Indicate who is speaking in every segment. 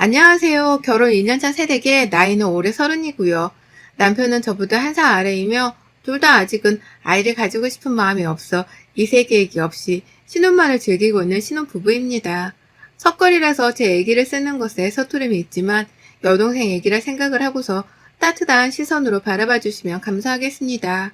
Speaker 1: 안녕하세요. 결혼 2년차 새댁에 나이는 올해 30이고요. 남편은 저보다 한 살 아래이며 둘 다 아직은 아이를 가지고 싶은 마음이 없어 이세 계획이 없이 신혼만을 즐기고 있는 신혼부부입니다. 첫걸이라서 제 아기를 쓰는 것에 서투름이 있지만 여동생 아기라 생각을 하고서 따뜻한 시선으로 바라봐 주시면 감사하겠습니다.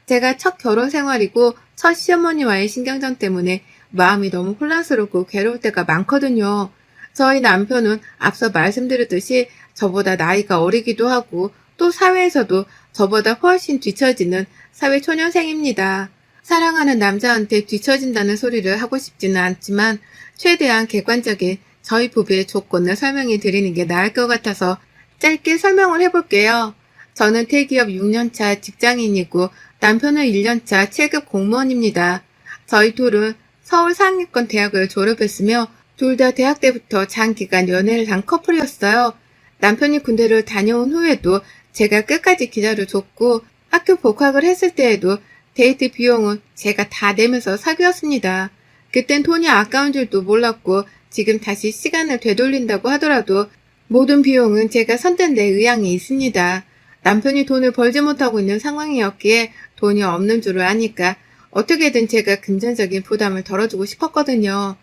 Speaker 1: 제가 첫 결혼 생활이고 첫 시어머니와의 신경전 때문에 마음이 너무 혼란스럽고 괴로울 때가 많거든요. 저희 남편은 앞서 말씀드렸듯이 저보다 나이가 어리기도 하고 또 사회에서도 저보다 훨씬 뒤처지는 사회초년생입니다. 사랑하는 남자한테 뒤처진다는 소리를 하고 싶지는 않지만 최대한 객관적인 저희 부부의 조건을 설명해 드리는 게 나을 것 같아서 짧게 설명을 해볼게요. 저는 대기업 6년차 직장인이고 남편은 1년차 7급 공무원입니다. 저희 둘은 서울 상위권 대학을 졸업했으며 둘 다 대학 때부터 장기간 연애를 한 커플이었어요. 남편이 군대를 다녀온 후에도 제가 끝까지 기다려줬고 학교 복학을 했을 때에도 데이트 비용은 제가 다 내면서 사귀었습니다. 그땐 돈이 아까운 줄도 몰랐고 지금 다시 시간을 되돌린다고 하더라도 모든 비용은 제가 선택 낼 의향이 있습니다. 남편이 돈을 벌지 못하고 있는 상황이었기에 돈이 없는 줄을 아니까 어떻게든 제가 금전적인 부담을 덜어주고 싶었거든요.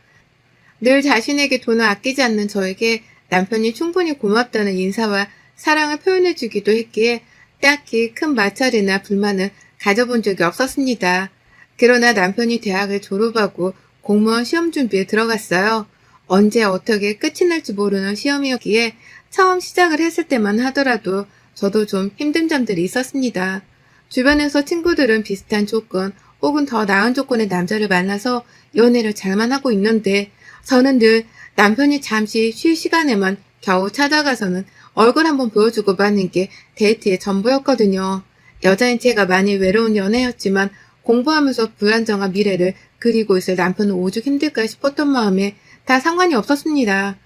Speaker 1: 늘 자신에게 돈을 아끼지 않는 저에게 남편이 충분히 고맙다는 인사와 사랑을 표현해주기도 했기에 딱히 큰 마찰이나 불만은 가져본 적이 없었습니다. 그러나 남편이 대학을 졸업하고 공무원 시험 준비에 들어갔어요. 언제 어떻게 끝이 날지 모르는 시험이었기에 처음 시작을 했을 때만 하더라도 저도 좀 힘든 점들이 있었습니다. 주변에서 친구들은 비슷한 조건 혹은 더 나은 조건의 남자를 만나서 연애를 잘만 하고 있는데 저는 늘 남편이 잠시 쉴 시간에만 겨우 찾아가서는 얼굴 한번 보여주고 마는 게 데이트의 전부였거든요. 여자인 제가 많이 외로운 연애였지만 공부하면서 불안정한 미래를 그리고 있을 남편은 오죽 힘들까 싶었던 마음에 다 상관이 없었습니다.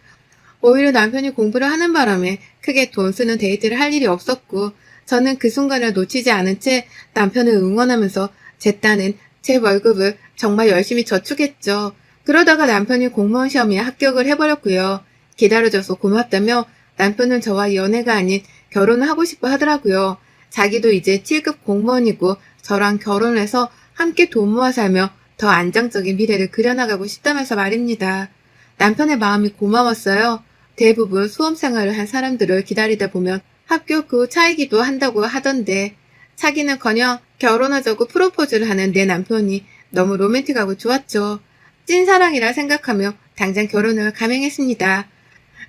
Speaker 1: 오히려 남편이 공부를 하는 바람에 크게 돈 쓰는 데이트를 할 일이 없었고 저는 그 순간을 놓치지 않은 채 남편을 응원하면서 제 딴엔 제 월급을 정말 열심히 저축했죠. 그러다가 남편이 공무원 시험에 합격을 해버렸고요. 기다려줘서 고맙다며 남편은 저와 연애가 아닌 결혼을 하고 싶어 하더라고요. 자기도 이제 7급 공무원이고 저랑 결혼해서 함께 돈 모아 살며 더 안정적인 미래를 그려나가고 싶다면서 말입니다. 남편의 마음이 고마웠어요. 대부분 수험 생활을 한 사람들을 기다리다 보면 합격 후 차이기도 한다고 하던데 차기는커녕 결혼하자고 프로포즈를 하는 내 남편이 너무 로맨틱하고 좋았죠. 찐사랑이라 생각하며 당장 결혼을 감행했습니다.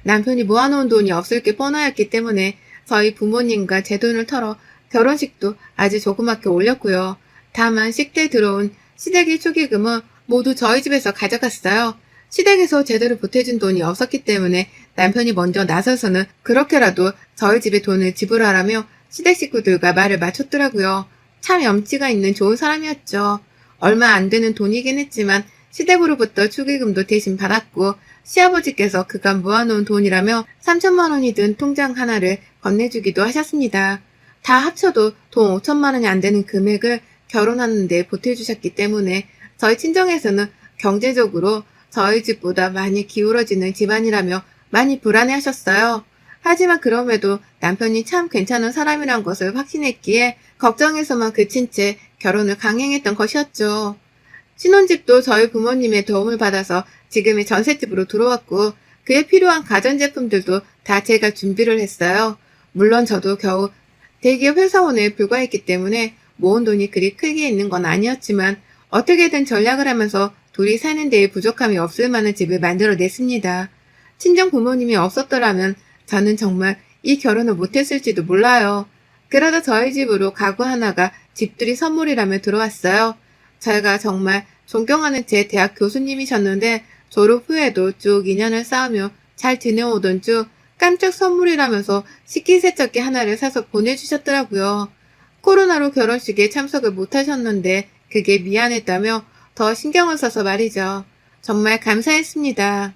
Speaker 1: 남편이 모아놓은 돈이 없을 게 뻔하였기 때문에 저희 부모님과 제 돈을 털어 결혼식도 아주 조그맣게 올렸고요. 다만 식대에 들어온 시댁의 축의금은 모두 저희 집에서 가져갔어요. 시댁에서 제대로 보태준 돈이 없었기 때문에 남편이 먼저 나서서는 그렇게라도 저희 집에 돈을 지불하라며 시댁 식구들과 말을 맞췄더라고요. 참 염치가 있는 좋은 사람이었죠. 얼마 안 되는 돈이긴 했지만 시댁으로부터 축의금도 대신 받았고 시아버지께서 그간 모아놓은 돈이라며 3천만 원이 든 통장 하나를 건네주기도 하셨습니다. 다 합쳐도 돈 5천만 원이 안 되는 금액을 결혼하는데 보태주셨기 때문에 저희 친정에서는 경제적으로 저희 집보다 많이 기울어지는 집안이라며 많이 불안해하셨어요. 하지만 그럼에도 남편이 참 괜찮은 사람이란 것을 확신했기에 걱정에서만 그친 채 결혼을 강행했던 것이었죠. 신혼집도 저희 부모님의 도움을 받아서 지금의 전셋집으로 들어왔고 그에 필요한 가전제품들도 다 제가 준비를 했어요. 물론 저도 겨우 대기업 회사원에 불과했기 때문에 모은 돈이 그리 크게 있는 건 아니었지만 어떻게든 전략을 하면서 둘이 사는 데에 부족함이 없을 만한 집을 만들어냈습니다. 친정 부모님이 없었더라면 저는 정말 이 결혼을 못했을지도 몰라요. 그러다 저희 집으로 가구 하나가 집들이 선물이라며 들어왔어요. 제가 정말 존경하는 제 대학 교수님이셨는데 졸업 후에도 쭉 인연을 쌓으며 잘 지내오던 중 깜짝 선물이라면서 식기세척기 하나를 사서 보내주셨더라고요. 코로나로 결혼식에 참석을 못하셨는데 그게 미안했다며 더 신경을 써서 말이죠. 정말 감사했습니다.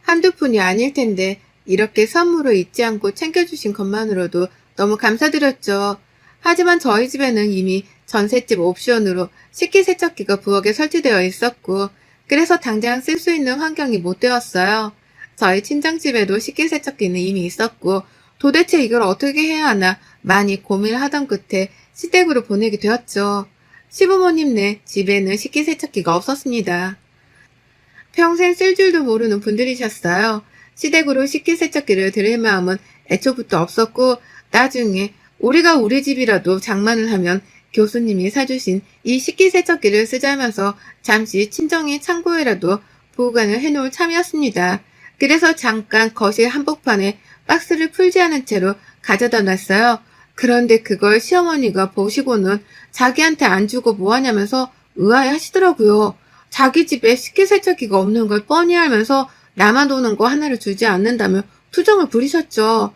Speaker 1: 한두 푼이 아닐 텐데 이렇게 선물을 잊지 않고 챙겨주신 것만으로도 너무 감사드렸죠. 하지만 저희 집에는 이미 전셋집 옵션으로 식기세척기가 부엌에 설치되어 있었고 그래서 당장 쓸 수 있는 환경이 못 되었어요. 저희 친정집에도 식기세척기는 이미 있었고 도대체 이걸 어떻게 해야 하나 많이 고민을 하던 끝에 시댁으로 보내게 되었죠. 시부모님네 집에는 식기세척기가 없었습니다. 평생 쓸 줄도 모르는 분들이셨어요. 시댁으로 식기세척기를 드릴 마음은 애초부터 없었고 나중에 우리가 우리 집이라도 장만을 하면 교수님이 사주신 이 식기세척기를 쓰자면서 잠시 친정의 창고에라도 보관을 해놓을 참이었습니다. 그래서 잠깐 거실 한복판에 박스를 풀지 않은 채로 가져다 놨어요. 그런데 그걸 시어머니가 보시고는 자기한테 안 주고 뭐하냐면서 의아해 하시더라고요. 자기 집에 식기세척기가 없는 걸 뻔히 알면서 나만 오는 거 하나를 주지 않는다며 투정을 부리셨죠.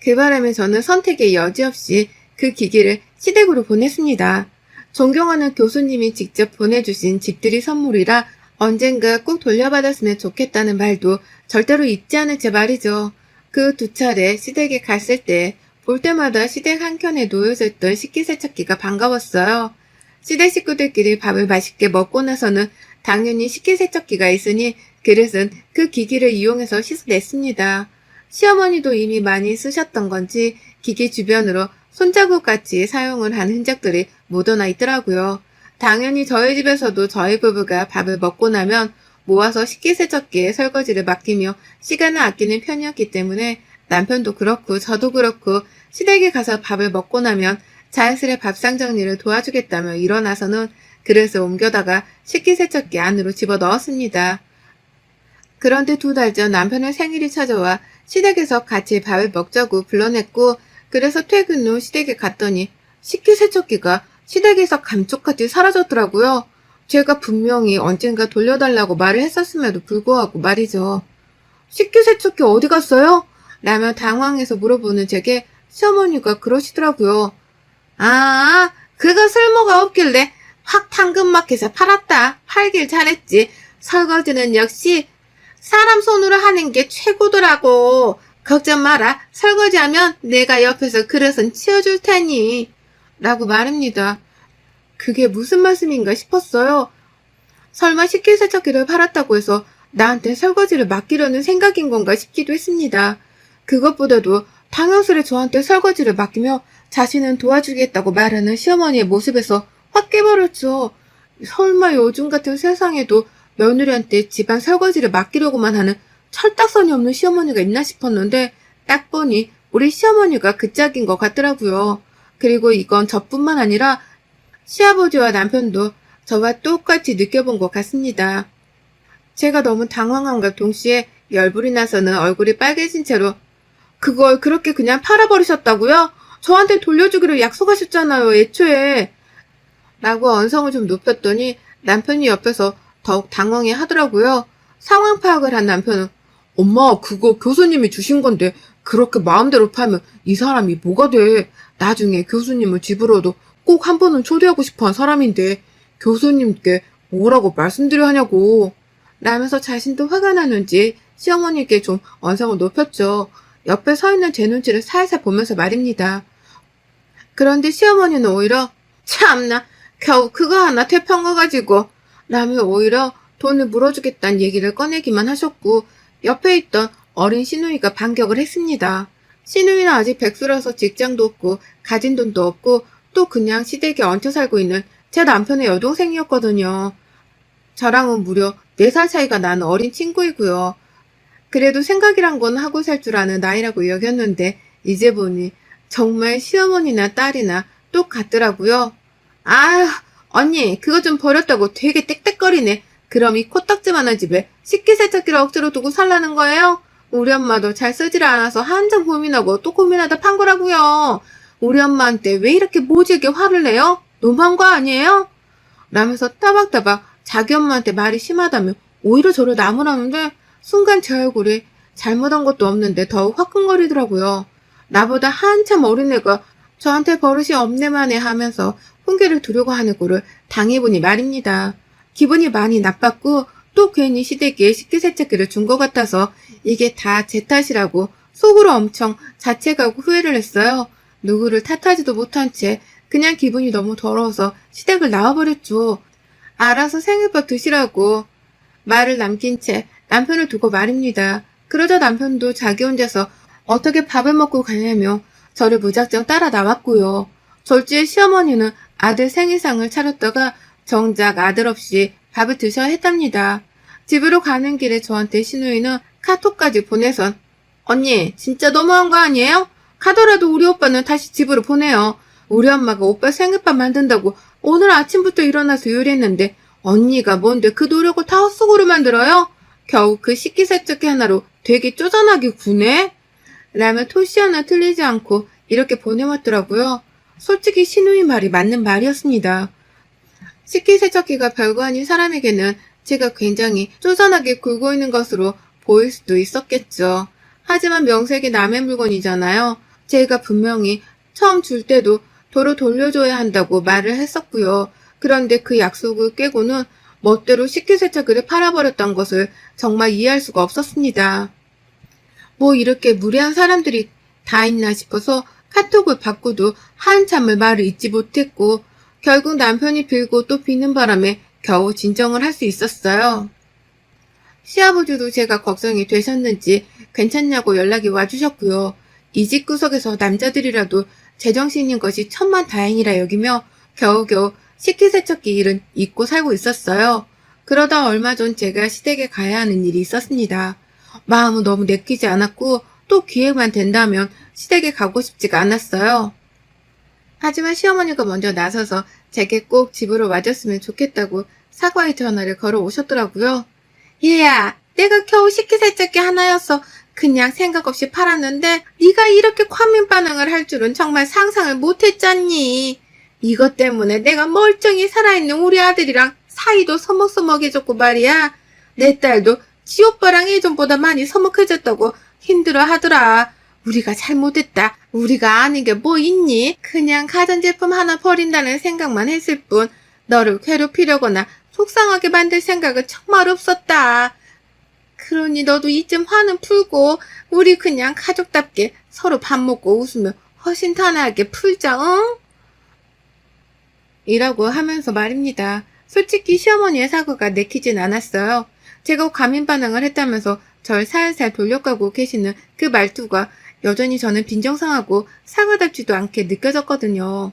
Speaker 1: 그 바람에 저는 선택의 여지 없이 그 기기를 시댁으로 보냈습니다. 존경하는 교수님이 직접 보내주신 집들이 선물이라 언젠가 꼭 돌려받았으면 좋겠다는 말도 절대로 잊지 않을 제 말이죠. 그 두 차례 시댁에 갔을 때 볼 때마다 시댁 한켠에 놓여져 있던 식기세척기가 반가웠어요. 시댁 식구들끼리 밥을 맛있게 먹고 나서는 당연히 식기세척기가 있으니 그릇은 그 기기를 이용해서 씻어냈습니다. 시어머니도 이미 많이 쓰셨던 건지 기기 주변으로 손자국같이 사용을 한 흔적들이 묻어나 있더라고요. 당연히 저희 집에서도 저희 부부가 밥을 먹고 나면 모아서 식기세척기에 설거지를 맡기며 시간을 아끼는 편이었기 때문에 남편도 그렇고 저도 그렇고 시댁에 가서 밥을 먹고 나면 자연스레 밥상 정리를 도와주겠다며 일어나서는 그릇을 옮겨다가 식기세척기 안으로 집어넣었습니다. 그런데 2달 전 남편의 생일이 찾아와 시댁에서 같이 밥을 먹자고 불러냈고 그래서 퇴근 후 시댁에 갔더니 식기세척기가 시댁에서 감쪽같이 사라졌더라고요. 제가 분명히 언젠가 돌려달라고 말을 했었음에도 불구하고 말이죠. 식기세척기 어디 갔어요? 라며 당황해서 물어보는 제게 시어머니가 그러시더라고요. 아, 그거 쓸모가 없길래 확 당근마켓에 팔았다. 팔길 잘했지. 설거지는 역시 사람 손으로 하는 게 최고더라고. 걱정 마라. 설거지하면 내가 옆에서 그릇은 치워줄 테니. 라고 말합니다. 그게 무슨 말씀인가 싶었어요. 설마 식기세척기를 팔았다고 해서 나한테 설거지를 맡기려는 생각인 건가 싶기도 했습니다. 그것보다도 당연스레 저한테 설거지를 맡기며 자신은 도와주겠다고 말하는 시어머니의 모습에서 확 깨버렸죠. 설마 요즘 같은 세상에도 며느리한테 집안 설거지를 맡기려고만 하는 철딱선이 없는 시어머니가 있나 싶었는데 딱 보니 우리 시어머니가 그 짝인 것 같더라고요. 그리고 이건 저뿐만 아니라 시아버지와 남편도 저와 똑같이 느껴본 것 같습니다. 제가 너무 당황함과 동시에 열불이 나서는 얼굴이 빨개진 채로 그걸 그렇게 그냥 팔아버리셨다고요? 저한테 돌려주기로 약속하셨잖아요, 애초에. 라고 언성을 좀 높였더니 남편이 옆에서 더욱 당황해 하더라고요. 상황 파악을 한 남편은 엄마, 그거 교수님이 주신 건데 그렇게 마음대로 팔면 이 사람이 뭐가 돼? 나중에 교수님을 집으로도 꼭 한 번은 초대하고 싶어 한 사람인데 교수님께 뭐라고 말씀드려 하냐고. 라면서 자신도 화가 나는지 시어머니께 좀 언성을 높였죠. 옆에 서 있는 제 눈치를 살살 보면서 말입니다. 그런데 시어머니는 오히려 참나 겨우 그거 하나 퇴폐한 거 가지고 라며 오히려 돈을 물어주겠다는 얘기를 꺼내기만 하셨고 옆에 있던 어린 시누이가 반격을 했습니다. 시누이는 아직 백수라서 직장도 없고 가진 돈도 없고 또 그냥 시댁에 얹혀 살고 있는 제 남편의 여동생이었거든요. 저랑은 무려 4살 차이가 나는 어린 친구이고요. 그래도 생각이란 건 하고 살 줄 아는 나이라고 여겼는데 이제 보니 정말 시어머니나 딸이나 똑같더라고요. 아휴, 언니 그거 좀 버렸다고 되게 땡땡거리네. 그럼 이 코딱지만한 집에 식기세척기를 억지로 두고 살라는 거예요? 우리 엄마도 잘 쓰질 않아서 한참 고민하고 또 고민하다 판 거라고요. 우리 엄마한테 왜 이렇게 모질게 화를 내요? 너무한 거 아니에요? 라면서 따박따박 자기 엄마한테 말이 심하다며 오히려 저를 나무라는데 순간 제 얼굴이 잘못한 것도 없는데 더욱 화끈거리더라고요. 나보다 한참 어린애가 저한테 버릇이 없네만해 하면서 훈계를 두려고 하는 꼴을 당해보니 말입니다. 기분이 많이 나빴고 또 괜히 시댁에 식기세척기를 준 것 같아서 이게 다 제 탓이라고 속으로 엄청 자책하고 후회를 했어요. 누구를 탓하지도 못한 채 그냥 기분이 너무 더러워서 시댁을 나와버렸죠. 알아서 생일밥 드시라고 말을 남긴 채 남편을 두고 말입니다. 그러자 남편도 자기 혼자서 어떻게 밥을 먹고 가냐며 저를 무작정 따라 나왔고요. 졸지에 시어머니는 아들 생일상을 차렸다가 정작 아들 없이 밥을 드셔야 했답니다. 집으로 가는 길에 저한테 시누이는 카톡까지 보내선 언니 진짜 너무한 거 아니에요? 가더라도 우리 오빠는 다시 집으로 보내요. 우리 엄마가 오빠 생일밥 만든다고 오늘 아침부터 일어나서 요리했는데 언니가 뭔데 그 노력을 다 헛수고로 만들어요? 겨우 그 식기세척기 하나로 되게 쪼잔하게 구네? 라며 토시 하나 틀리지 않고 이렇게 보내왔더라고요. 솔직히 시누이 말이 맞는 말이었습니다. 식기세척기가 별거 아닌 사람에게는 제가 굉장히 쪼잔하게 굴고 있는 것으로 보일 수도 있었겠죠. 하지만 명색이 남의 물건이잖아요. 제가 분명히 처음 줄 때도 도로 돌려줘야 한다고 말을 했었고요. 그런데 그 약속을 깨고는 멋대로 식기세척기를 팔아버렸던 것을 정말 이해할 수가 없었습니다. 뭐 이렇게 무례한 사람들이 다 있나 싶어서 카톡을 받고도 한참을 말을 잇지 못했고 결국 남편이 빌고 또 비는 바람에 겨우 진정을 할 수 있었어요. 시아버지도 제가 걱정이 되셨는지 괜찮냐고 연락이 와주셨고요. 이 집 구석에서 남자들이라도 제정신인 것이 천만다행이라 여기며 겨우겨우 식기세척기 일은 잊고 살고 있었어요. 그러다 얼마 전 제가 시댁에 가야 하는 일이 있었습니다. 마음은 너무 내키지 않았고 또 기회만 된다면 시댁에 가고 싶지가 않았어요. 하지만 시어머니가 먼저 나서서 제게 꼭 집으로 와줬으면 좋겠다고 사과의 전화를 걸어 오셨더라고요. 얘야, 내가 겨우 식기세척기 하나였어. 그냥 생각 없이 팔았는데 네가 이렇게 과민 반응을 할 줄은 정말 상상을 못했잖니. 이것 때문에 내가 멀쩡히 살아있는 우리 아들이랑 사이도 서먹서먹해졌고 말이야. 내 딸도 지 오빠랑 예전보다 많이 서먹해졌다고 힘들어 하더라. 우리가 잘못했다. 우리가 아는 게 뭐 있니? 그냥 가전제품 하나 버린다는 생각만 했을 뿐 너를 괴롭히려거나 속상하게 만들 생각은 정말 없었다. 그러니 너도 이쯤 화는 풀고 우리 그냥 가족답게 서로 밥 먹고 웃으며 허심탄회하게 풀자, 응? 이라고 하면서 말입니다. 솔직히 시어머니의 사과가 내키진 않았어요. 제가 과민 반응을 했다면서 절 살살 돌려가고 계시는 그 말투가 여전히 저는 빈정상하고 사과답지도 않게 느껴졌거든요.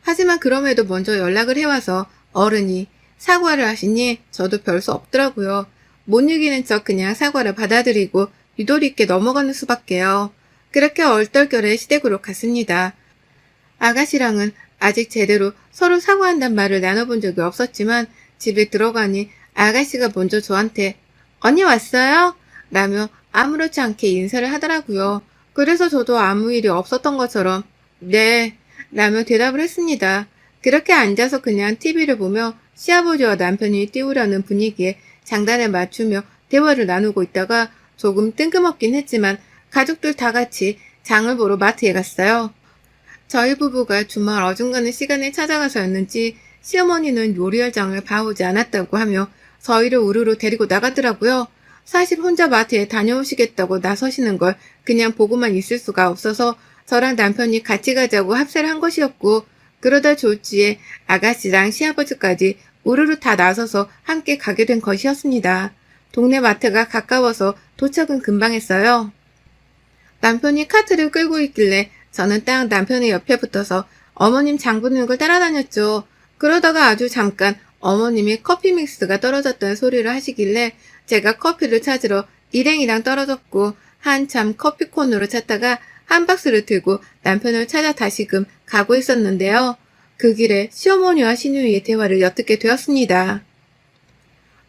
Speaker 1: 하지만 그럼에도 먼저 연락을 해와서 어른이 사과를 하시니 저도 별 수 없더라고요. 못 이기는 척 그냥 사과를 받아들이고 유도리 있게 넘어가는 수밖에요. 그렇게 얼떨결에 시댁으로 갔습니다. 아가씨랑은 아직 제대로 서로 사과한단 말을 나눠본 적이 없었지만 집에 들어가니 아가씨가 먼저 저한테 언니 왔어요? 라며 아무렇지 않게 인사를 하더라고요. 그래서 저도 아무 일이 없었던 것처럼 네 라며 대답을 했습니다. 그렇게 앉아서 그냥 TV를 보며 시아버지와 남편이 띄우려는 분위기에 장단을 맞추며 대화를 나누고 있다가 조금 뜬금없긴 했지만 가족들 다 같이 장을 보러 마트에 갔어요. 저희 부부가 주말 어중간한 시간에 찾아가서였는지 시어머니는 요리할 장을 봐오지 않았다고 하며 저희를 우르르 데리고 나가더라고요. 사실 혼자 마트에 다녀오시겠다고 나서시는 걸 그냥 보고만 있을 수가 없어서 저랑 남편이 같이 가자고 합세를 한 것이었고 그러다 졸지에 아가씨랑 시아버지까지 우르르 다 나서서 함께 가게 된 것이었습니다. 동네 마트가 가까워서 도착은 금방 했어요. 남편이 카트를 끌고 있길래 저는 딱 남편의 옆에 붙어서 어머님 장 보는 걸 따라다녔죠. 그러다가 아주 잠깐 어머님이 커피 믹스가 떨어졌다는 소리를 하시길래 제가 커피를 찾으러 일행이랑 떨어졌고 한참 커피콘으로 찾다가 한 박스를 들고 남편을 찾아 다시금 가고 있었는데요. 그 길에 시어머니와 시누이의 대화를 엿듣게 되었습니다.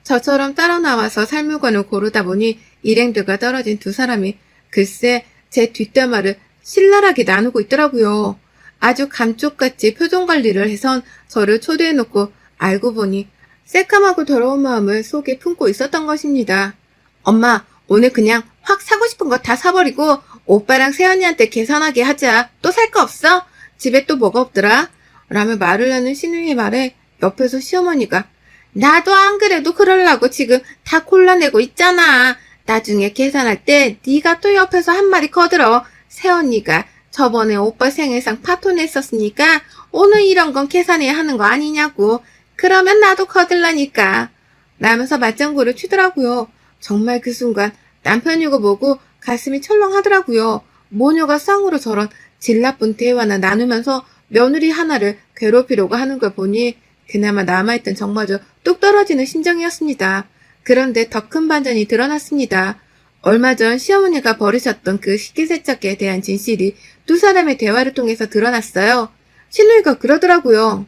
Speaker 1: 저처럼 따라 나와서 살물건을 고르다 보니 일행들과 떨어진 두 사람이 글쎄 제 뒷담화를 신랄하게 나누고 있더라고요. 아주 감쪽같이 표정관리를 해선 저를 초대해놓고 알고 보니 새까맣고 더러운 마음을 속에 품고 있었던 것입니다. 엄마, 오늘 그냥 확 사고 싶은 거 다 사버리고 오빠랑 세연이한테 계산하게 하자. 또 살 거 없어? 집에 또 뭐가 없더라? 라며 말을 하는 시누이의 말에 옆에서 시어머니가 나도 안 그래도 그러려고 지금 다 골라내고 있잖아. 나중에 계산할 때 네가 또 옆에서 한마디 거들어. 세연이가 저번에 오빠 생일상 파토 냈었으니까 오늘 이런 건 계산해야 하는 거 아니냐고. 그러면 나도 거들라니까. 라면서 맞장구를 치더라고요. 정말 그 순간 남편 이거 보고 가슴이 철렁하더라고요. 모녀가 쌍으로 저런 질 나쁜 대화나 나누면서 며느리 하나를 괴롭히려고 하는 걸 보니 그나마 남아있던 정마저 뚝 떨어지는 심정이었습니다. 그런데 더 큰 반전이 드러났습니다. 얼마 전 시어머니가 버리셨던 그 식기세척기에 대한 진실이 두 사람의 대화를 통해서 드러났어요. 신우이가 그러더라고요.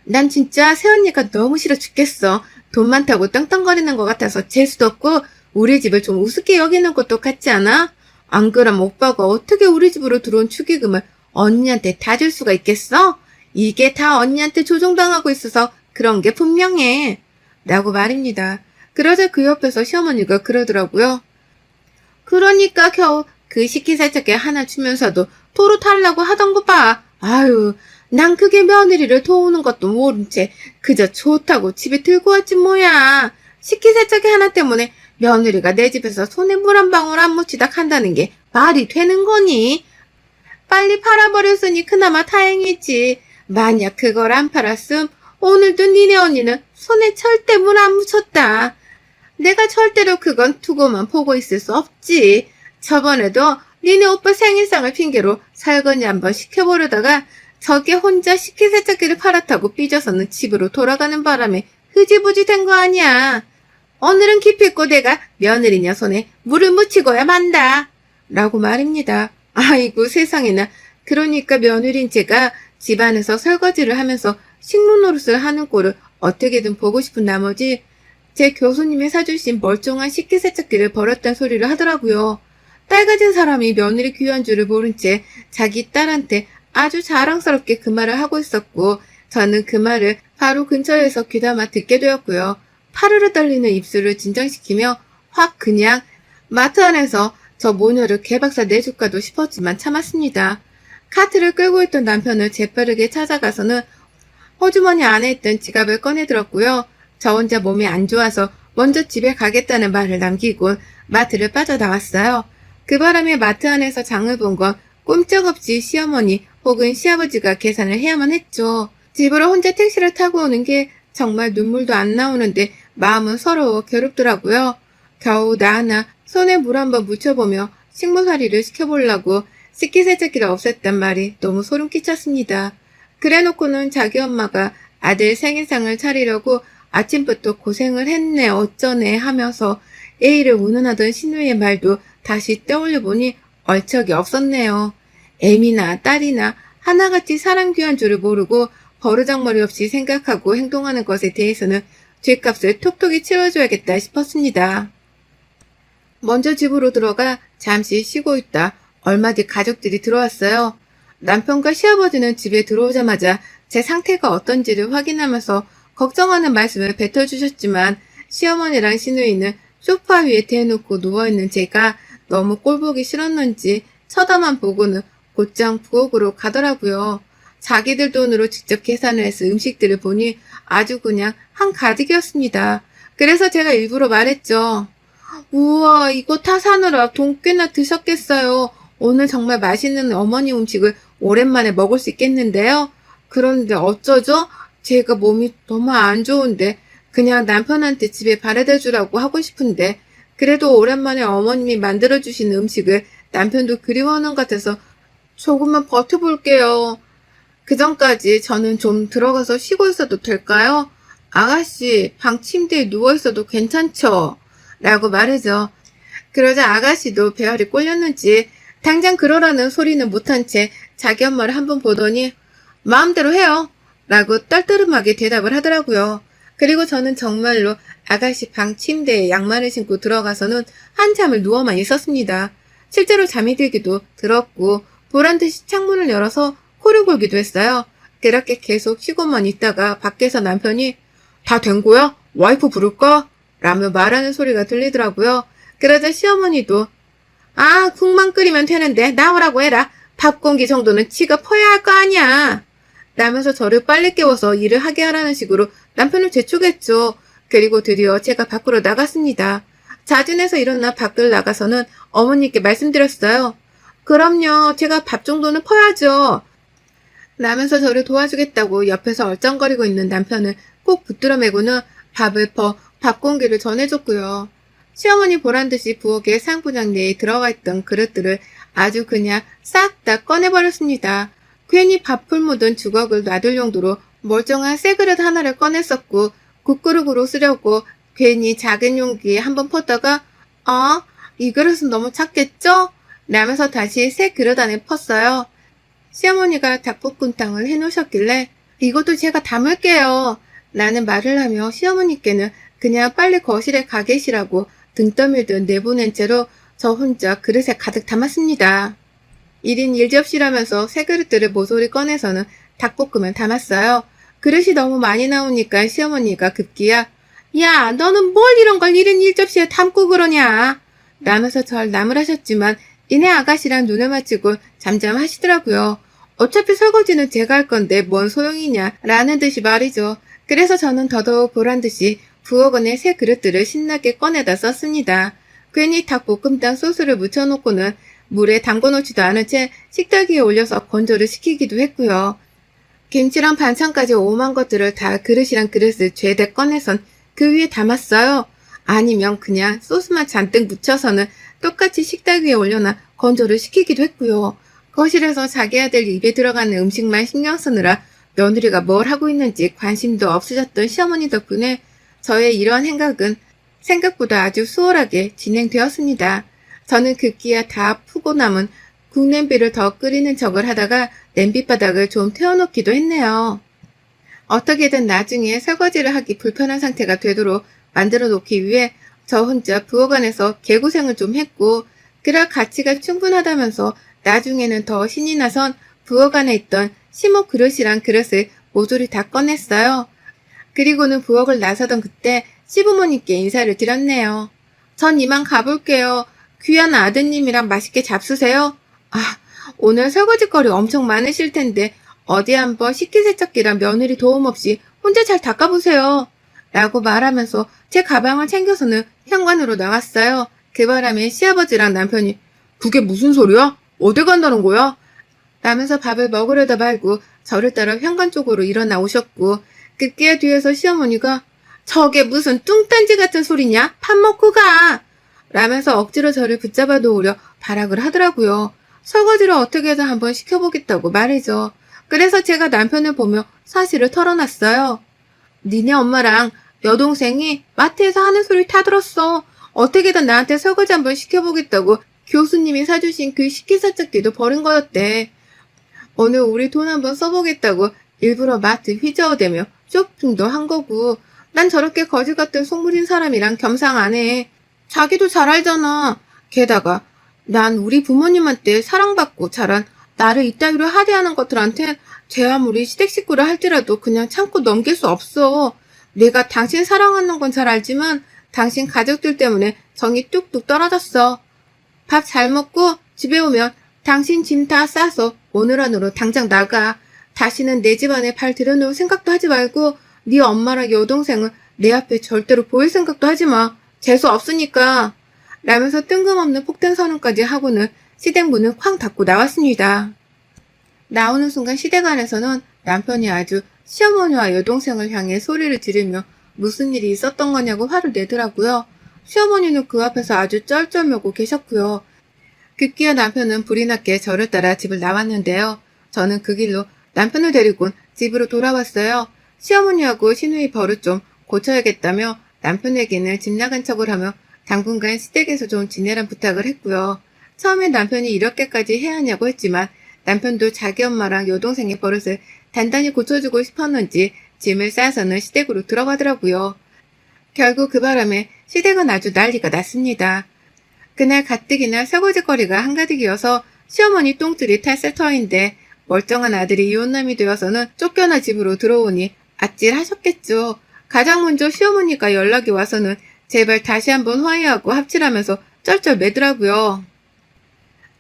Speaker 1: 난 진짜 새언니가 너무 싫어 죽겠어. 돈 많다고 떵떵거리는 것 같아서 재수도 없고 우리 집을 좀 우습게 여기는 것도 같지 않아? 안 그럼 오빠가 어떻게 우리 집으로 들어온 축의금을 언니한테 다 줄 수가 있겠어? 이게 다 언니한테 조종당하고 있어서 그런 게 분명해. 라고 말입니다. 그러자 그 옆에서 시어머니가 그러더라고요. 그러니까 겨우 그 식기세척기 하나 주면서도 토로 타려고 하던 거 봐. 아유, 난 그게 며느리를 도우는 것도 모른 채 그저 좋다고 집에 들고 왔지 뭐야. 식기세척기 하나 때문에 며느리가 내 집에서 손에 물 한 방울 안 묻히다 간다는 게 말이 되는 거니? 빨리 팔아버렸으니 그나마 다행이지. 만약 그걸 안 팔았음 오늘도 니네 언니는 손에 절대 물 안 묻혔다. 내가 절대로 그건 두고만 보고 있을 수 없지. 저번에도 니네 오빠 생일상을 핑계로 설거지 한번 시켜보려다가 저게 혼자 식기세척기를 팔았다고 삐져서는 집으로 돌아가는 바람에 흐지부지 된 거 아니야. 오늘은 기필코 내가 며느리냐 손에 물을 묻히고야 만다. 라고 말입니다. 아이고 세상에나. 그러니까 며느리인 제가 집안에서 설거지를 하면서 식물 노릇을 하는 꼴을 어떻게든 보고 싶은 나머지 제 교수님이 사주신 멀쩡한 식기세척기를 버렸단 소리를 하더라고요. 딸 가진 사람이 며느리 귀한 줄을 모른 채 자기 딸한테 아주 자랑스럽게 그 말을 하고 있었고 저는 그 말을 바로 근처에서 귀담아 듣게 되었고요. 파르르 떨리는 입술을 진정시키며 확 그냥 마트 안에서 저 모녀를 개박살 내줄까도 싶었지만 참았습니다. 카트를 끌고 있던 남편을 재빠르게 찾아가서는 호주머니 안에 있던 지갑을 꺼내들었고요. 저 혼자 몸이 안 좋아서 먼저 집에 가겠다는 말을 남기고 마트를 빠져나왔어요. 그 바람에 마트 안에서 장을 본 건 꼼짝없이 시어머니 혹은 시아버지가 계산을 해야만 했죠. 집으로 혼자 택시를 타고 오는 게 정말 눈물도 안 나오는데 마음은 서러워 괴롭더라고요. 겨우 나 하나 손에 물 한번 묻혀보며 식물살이를 시켜보려고 식기세척기를 없앴단 말이 너무 소름 끼쳤습니다. 그래놓고는 자기 엄마가 아들 생일상을 차리려고 아침부터 고생을 했네 어쩌네 하면서 애를 운운하던 신우의 말도 다시 떠올려보니 얼척이 없었네요. 애미나 딸이나 하나같이 사람 귀한 줄을 모르고 버르장머리 없이 생각하고 행동하는 것에 대해서는 죗값을 톡톡히 치러줘야겠다 싶었습니다. 먼저 집으로 들어가 잠시 쉬고 있다 얼마 뒤 가족들이 들어왔어요. 남편과 시아버지는 집에 들어오자마자 제 상태가 어떤지를 확인하면서 걱정하는 말씀을 뱉어주셨지만 시어머니랑 시누이는 소파 위에 대놓고 누워있는 제가 너무 꼴보기 싫었는지 쳐다만 보고는 곧장 부엌으로 가더라고요. 자기들 돈으로 직접 계산을 해서 음식들을 보니 아주 그냥 한가득이었습니다. 그래서 제가 일부러 말했죠. 우와 이거 다 사느라 돈 꽤나 드셨겠어요. 오늘 정말 맛있는 어머니 음식을 오랜만에 먹을 수 있겠는데요. 그런데 어쩌죠? 제가 몸이 너무 안 좋은데 그냥 남편한테 집에 바래다 주라고 하고 싶은데 그래도 오랜만에 어머님이 만들어주시는 음식을 남편도 그리워하는 것 같아서 조금만 버텨볼게요. 그 전까지 저는 좀 들어가서 쉬고 있어도 될까요? 아가씨 방 침대에 누워있어도 괜찮죠? 라고 말하죠. 그러자 아가씨도 배알이 꼴렸는지 당장 그러라는 소리는 못한 채 자기 엄마를 한번 보더니 마음대로 해요. 라고 떨떠름하게 대답을 하더라고요. 그리고 저는 정말로 아가씨 방 침대에 양말을 신고 들어가서는 한참을 누워만 있었습니다. 실제로 잠이 들기도 들었고 보란듯이 창문을 열어서 코를 골기도 했어요. 그렇게 계속 쉬고만 있다가 밖에서 남편이 다 된 거야? 와이프 부를까? 라며 말하는 소리가 들리더라고요. 그러자 시어머니도 아 국만 끓이면 되는데 나오라고 해라. 밥 공기 정도는 지가 퍼야 할 거 아니야. 라면서 저를 빨리 깨워서 일을 하게 하라는 식으로 남편을 재촉했죠. 그리고 드디어 제가 밖으로 나갔습니다. 자진해서 일어나 밖을 나가서는 어머니께 말씀드렸어요. 그럼요. 제가 밥 정도는 퍼야죠. 라면서 저를 도와주겠다고 옆에서 얼쩡거리고 있는 남편을 꼭 붙들어 매고는 밥을 퍼 밥 공기를 전해줬고요. 시어머니 보란듯이 부엌에 상부장 내에 들어가 있던 그릇들을 아주 그냥 싹 다 꺼내버렸습니다. 괜히 밥풀 묻은 주걱을 놔둘 용도로 멀쩡한 새 그릇 하나를 꺼냈었고, 국그릇으로 쓰려고 괜히 작은 용기에 한번 퍼다가 이 그릇은 너무 작겠죠? 라면서 다시 새 그릇 안에 펐어요. 시어머니가 닭볶음탕을 해놓으셨길래 이것도 제가 담을게요 라는 말을 하며 시어머니께는 그냥 빨리 거실에 가 계시라고 등 떠밀듯 내보낸 채로 저 혼자 그릇에 가득 담았습니다. 1인 1접시라면서 새 그릇들을 모조리 꺼내서는 닭볶음을 담았어요. 그릇이 너무 많이 나오니까 시어머니가 급기야 야, 너는 뭘 이런 걸 1인 1접시에 담고 그러냐 라면서 절 나무라셨지만 이내 아가씨랑 눈을 맞추고 잠잠하시더라고요. 어차피 설거지는 제가 할 건데 뭔 소용이냐 라는 듯이 말이죠. 그래서 저는 더더욱 보란듯이 부엌 안에 새 그릇들을 신나게 꺼내다 썼습니다. 괜히 닭볶음탕 소스를 묻혀놓고는 물에 담궈놓지도 않은 채 식탁 위에 올려서 건조를 시키기도 했고요. 김치랑 반찬까지 오만 것들을 다 그릇이랑 그릇을 죄다 꺼내선 그 위에 담았어요. 아니면 그냥 소스만 잔뜩 묻혀서는 똑같이 식탁 위에 올려놔 건조를 시키기도 했고요. 거실에서 자기 아들 입에 들어가는 음식만 신경 쓰느라 며느리가 뭘 하고 있는지 관심도 없으셨던 시어머니 덕분에 저의 이러한 행각은 생각보다 아주 수월하게 진행되었습니다. 저는 급기야 다 푸고 남은 국냄비를 더 끓이는 척을 하다가 냄비바닥을 좀 태워놓기도 했네요. 어떻게든 나중에 설거지를 하기 불편한 상태가 되도록 만들어 놓기 위해 저 혼자 부엌 안에서 개고생을 좀 했고, 그럴 가치가 충분하다면서 나중에는 더 신이 나선 부엌 안에 있던 심호 그릇이랑 그릇을 모조리 다 꺼냈어요. 그리고는 부엌을 나서던 그때 시부모님께 인사를 드렸네요. 전 이만 가볼게요. 귀한 아드님이랑 맛있게 잡수세요. 오늘 설거지거리 엄청 많으실 텐데 어디 한번 식기세척기랑 며느리 도움 없이 혼자 잘 닦아보세요. 라고 말하면서 제 가방을 챙겨서는 현관으로 나갔어요. 그 바람에 시아버지랑 남편이 그게 무슨 소리야? 어디 간다는 거야? 라면서 밥을 먹으려다 말고 저를 따라 현관 쪽으로 일어나 오셨고, 급기야 뒤에서 시어머니가 저게 무슨 뚱딴지 같은 소리냐? 밥 먹고 가! 라면서 억지로 저를 붙잡아 놓으려 발악을 하더라고요. 설거지를 어떻게 해서 한번 시켜보겠다고 말이죠. 그래서 제가 남편을 보며 사실을 털어놨어요. 니네 엄마랑 여동생이 마트에서 하는 소리 다 들었어. 어떻게든 나한테 설거지 한번 시켜보겠다고 교수님이 사주신 그 식기세척기도 버린 거였대. 오늘 우리 돈 한번 써보겠다고 일부러 마트 휘저어대며 쇼핑도 한 거고, 난 저렇게 거지 같은 속물인 사람이랑 겸상 안 해. 자기도 잘 알잖아. 게다가 난 우리 부모님한테 사랑받고 자란 나를 이따위로 하대하는 것들한테 제 아무리 시댁 식구를 할지라도 그냥 참고 넘길 수 없어. 내가 당신 사랑하는 건 잘 알지만 당신 가족들 때문에 정이 뚝뚝 떨어졌어. 밥 잘 먹고 집에 오면 당신 짐 다 싸서 오늘 안으로 당장 나가. 다시는 내 집안에 발 들여놓을 생각도 하지 말고 네 엄마랑 여동생은 내 앞에 절대로 보일 생각도 하지 마. 재수 없으니까. 라면서 뜬금없는 폭탄 선언까지 하고는 시댁 문을 쾅 닫고 나왔습니다. 나오는 순간 시댁 안에서는 남편이 아주 시어머니와 여동생을 향해 소리를 지르며 무슨 일이 있었던 거냐고 화를 내더라고요. 시어머니는 그 앞에서 아주 쩔쩔매고 계셨고요. 급기야 남편은 불이 났게 저를 따라 집을 나왔는데요. 저는 그 길로 남편을 데리고 집으로 돌아왔어요. 시어머니하고 시누이 버릇 좀 고쳐야겠다며 남편에게는 집 나간 척을 하며 당분간 시댁에서 좀 지내란 부탁을 했고요. 처음엔 남편이 이렇게까지 해야 하냐고 했지만 남편도 자기 엄마랑 여동생의 버릇을 단단히 고쳐주고 싶었는지 짐을 싸서는 시댁으로 들어가더라고요. 결국 그 바람에 시댁은 아주 난리가 났습니다. 그날 가뜩이나 설거지거리가 한가득이어서 시어머니 똥줄이 탈색 터인데 멀쩡한 아들이 이혼남이 되어서는 쫓겨나 집으로 들어오니 아찔하셨겠죠. 가장 먼저 시어머니가 연락이 와서는 제발 다시 한번 화해하고 합치라면서 쩔쩔 매더라고요.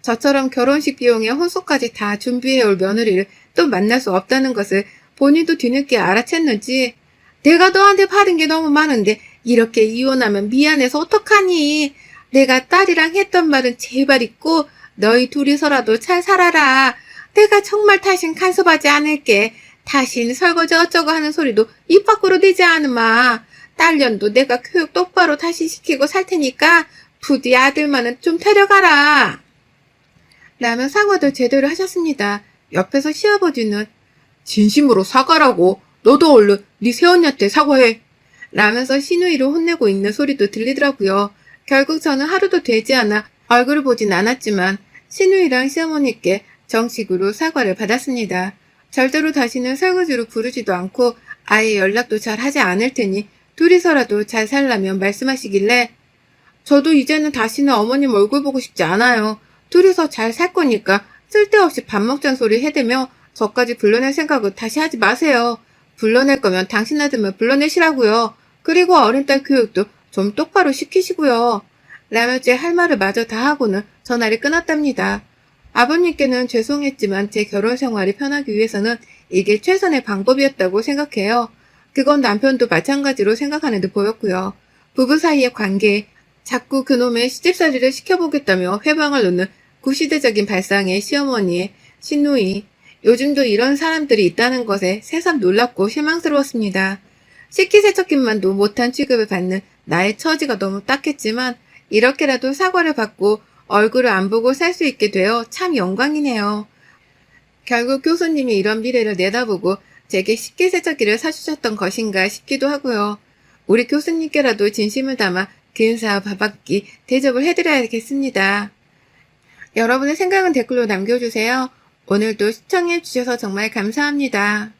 Speaker 1: 저처럼 결혼식 비용에 혼수까지 다 준비해올 며느리를 또 만날 수 없다는 것을 본인도 뒤늦게 알아챘는지 내가 너한테 받은 게 너무 많은데 이렇게 이혼하면 미안해서 어떡하니? 내가 딸이랑 했던 말은 제발 잊고 너희 둘이서라도 잘 살아라. 내가 정말 다신 간섭하지 않을게. 다신 설거지 어쩌고 하는 소리도 입 밖으로 내지 않으마. 딸년도 내가 교육 똑바로 다시 시키고 살 테니까 부디 아들만은 좀 데려가라. 라며 사과도 제대로 하셨습니다. 옆에서 시아버지는 진심으로 사과라고. 너도 얼른 네 새언니한테 사과해. 라면서 시누이를 혼내고 있는 소리도 들리더라고요. 결국 저는 하루도 되지 않아 얼굴을 보진 않았지만 시누이랑 시어머니께 정식으로 사과를 받았습니다. 절대로 다시는 설거지로 부르지도 않고 아예 연락도 잘 하지 않을 테니 둘이서라도 잘 살라며 말씀하시길래 저도 이제는 다시는 어머님 얼굴 보고 싶지 않아요. 둘이서 잘 살 거니까 쓸데없이 밥 먹자는 소리 해대며 저까지 불러낼 생각을 다시 하지 마세요. 불러낼 거면 당신 아들만 불러내시라고요. 그리고 어린 딸 교육도 좀 똑바로 시키시고요. 라며 제 할 말을 마저 다 하고는 전화를 끊었답니다. 아버님께는 죄송했지만 제 결혼 생활이 편하기 위해서는 이게 최선의 방법이었다고 생각해요. 그건 남편도 마찬가지로 생각하는 듯 보였고요. 부부 사이의 관계에 자꾸 그놈의 시집살이를 시켜보겠다며 회방을 놓는 구시대적인 발상의 시어머니의 시누이. 요즘도 이런 사람들이 있다는 것에 새삼 놀랍고 실망스러웠습니다. 식기세척기만도 못한 취급을 받는 나의 처지가 너무 딱했지만 이렇게라도 사과를 받고 얼굴을 안 보고 살 수 있게 되어 참 영광이네요. 결국 교수님이 이런 미래를 내다보고 제게 식기세척기를 사주셨던 것인가 싶기도 하고요. 우리 교수님께라도 진심을 담아 근사와 밥 한 끼 대접을 해드려야겠습니다. 여러분의 생각은 댓글로 남겨주세요. 오늘도 시청해주셔서 정말 감사합니다.